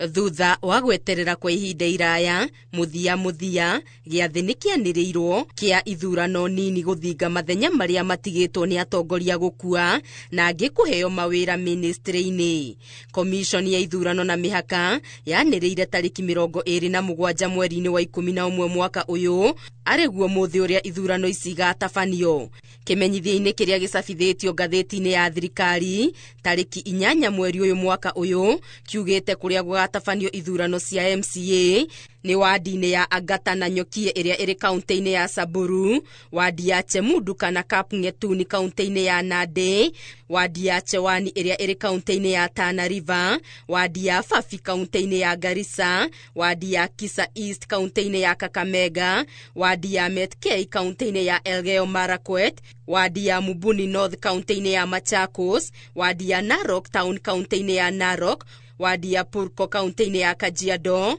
Thutha wa gweterera kwa ihinda iraya, muthia giathi nikianirirwo kia ithurano nini guthinga mathenya maria matigitwo ni atongoria gukua na angi kuheo mawira ministry-ini. Commission ya ithurano na mihaka yaniriire tariki 27 mweri-ini wa 11 mwaka uyu ariguo muthi uria ithurano ici gatabanio. Kimenyithia-ini kiria gicabithitio ngatheti-ini ya thirikari tariki 8 mweri uyu mwaka uyu kiugite kuria gugatabanio ithurano cia MCA ni wadi-ini ya Agata na Nyokie iria iri kaunti-ini ya Samburu, wadi ya Chemudu kana Kapngetuni kaunti-ini ya Nandi, wadi ya Chewani iria iri kaunti-ini ya Tana River, wadi ya Fafi kaunti-ini ya Garissa, wadi ya Kisa East kaunti-ini ya Kakamega, wadi ya Metkei kaunti-ini ya Elgeyo Marakwet, wadi ya Mubuni North kaunti-ini ya Machakos, wadi ya Narok Town kaunti-ini ya Narok, wadi ya Purko kaunti-ini ya Kajiado,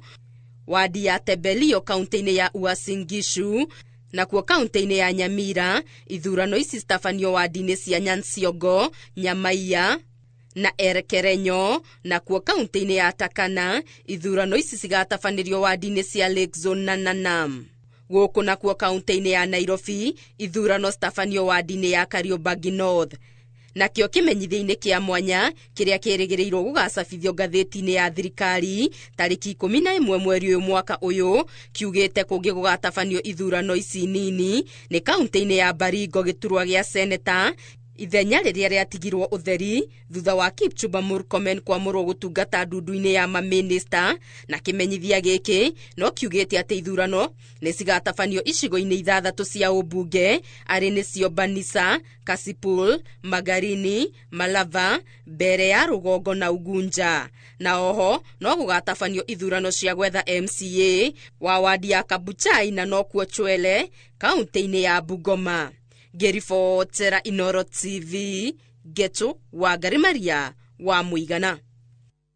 wadi ya Tebelio kaunti-ini ya Uasin Gishu, na kuo kaunti-ini ya Nyamira. Ithurano ici citabanio wadi-ini cia Nyansiongo, Nyamaiya na Erekerenyo, na kuo kaunti-ini ya Takana. Ithurano ici cigatabanirio wadi-ini cia Lake Zone na Nanam. Guku na kuo kaunti-ini ya Nairobi, ithurano citabanio wadi-ini ya Kariobangi North. Na kio kimenyithia-ini kia mwanya kiria kirigirirwo gugacabithio ngatheti-ini ya thirikari tariki 11 mweri uyu mwaka uyu kiugite kungi gugatabanio ithurano ici nini ni kaunti-ini ya Baringo giturwa gia seneta, ithenya riria riatigirwo utheri thutha wa Kipchumba Murkomen kwamurwo gutungata ndundu-ini ya maminista. Na kimenyithia giki no kiugite ati ithurano ni cigatabanio icigo-ini 6 cia ubunge ari nicio Banisa, Kasipul, Magarini, Malava, Mbere ya Rugongo na Ugunja. Na oho no gugatabanio ithurano cia gwetha MCA wa wadi ya Kabuchai na nokuo Chwele kaunti-ini ya Bungoma. Gerifotera Inoro TV, Getu wa Garimaria wa Muigana.